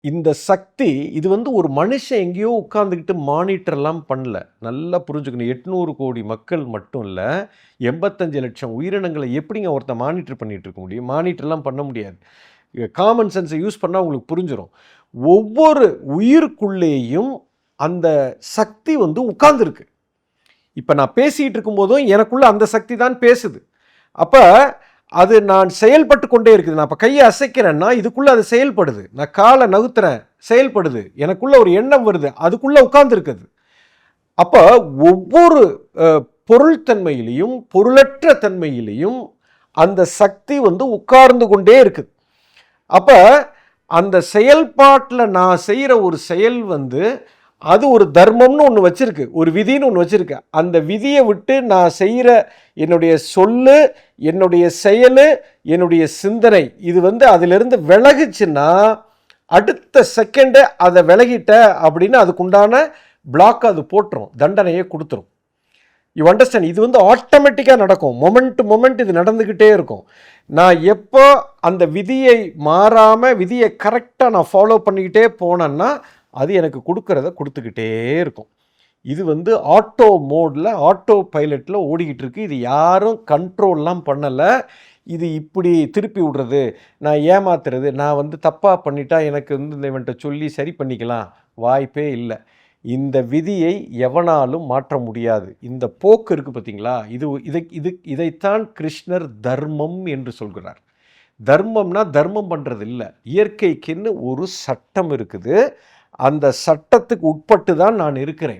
இந்த சக்தி இது வந்து ஒரு மனுஷன் எங்கேயோ உட்காந்துக்கிட்டு மானிட்டர்லாம் பண்ணல. நல்லா புரிஞ்சுக்கணும். 800 கோடி மக்கள் மட்டும் இல்ல, 85 லட்சம் உயிரினங்களை எப்படிங்க ஒருத்தன் மானிட்டர் பண்ணிட்டு இருக்க முடியும்? மானிட்டர்லாம் பண்ண முடியாது. காமன் சென்ஸை யூஸ் பண்ணால் உங்களுக்கு புரிஞ்சிடும். ஒவ்வொரு உயிருக்குள்ளேயும் அந்த சக்தி வந்து உட்கார்ந்துருக்கு. இப்போ நான் பேசிகிட்டு இருக்கும்போதும் எனக்குள்ள அந்த சக்தி தான் பேசுது. அப்போ அது நான் செயல்பட்டு கொண்டே இருக்குது. நான் இப்போ கையை அசைக்கிறேன்னா இதுக்குள்ளே அது செயல்படுது. நான் காலை நகுத்துறேன், செயல்படுது. எனக்குள்ள ஒரு எண்ணம் வருது, அதுக்குள்ளே உட்கார்ந்துருக்குது. அப்போ ஒவ்வொரு பொருள்தன்மையிலையும் பொருளற்ற தன்மையிலையும் அந்த சக்தி வந்து உட்கார்ந்து கொண்டே இருக்குது. அப்போ அந்த செயல்பாட்டில் நான் செய்கிற ஒரு செயல் வந்து அது ஒரு தர்மம்னு ஒன்று வச்சுருக்கு, ஒரு விதின்னு ஒன்று வச்சுருக்கு. அந்த விதியை விட்டு நான் செய்கிற என்னுடைய சொல்லு, என்னுடைய செயல், என்னுடைய சிந்தனை இது வந்து அதிலிருந்து விலகுச்சுன்னா அடுத்த செகண்டு அதை விலகிட்ட அப்படின்னு அதுக்குண்டான பிளாக் அது போட்டுரும், தண்டனையை கொடுத்துரும். You understand? இது வந்து ஆட்டோமேட்டிக்காக நடக்கும். மொமெண்ட் இது நடந்துக்கிட்டே இருக்கும். நான் எப்போ அந்த விதியை மாறாமல் விதியை கரெக்டாக நான் ஃபாலோ பண்ணிக்கிட்டே போனேன்னா அது எனக்கு கொடுக்கறத கொடுத்துக்கிட்டே இருக்கும். இது வந்து ஆட்டோ மோடில், ஆட்டோ பைலட்டில் ஓடிக்கிட்டு இருக்கு. இது யாரும் கண்ட்ரோல்லாம் பண்ணலை. இது இப்படி திருப்பி விடுறது, நான் ஏமாத்துறது, நான் வந்து தப்பாக பண்ணிட்டா எனக்கு வந்து இந்த இவன்ட்ட சொல்லி சரி பண்ணிக்கலாம், வாய்ப்பே இல்லை. இந்த விதியை எவனாலும் மாற்ற முடியாது. இந்த போக்கு இருக்குது பார்த்தீங்களா, இதைத்தான் கிருஷ்ணர் தர்மம் என்று சொல்கிறார். தர்மம்னா தர்மம் பண்ணுறது இல்லை, இயற்கைக்குன்னு ஒரு சட்டம் இருக்குது. அந்த சட்டத்துக்கு உட்பட்டு தான் நான் இருக்கிறேன்.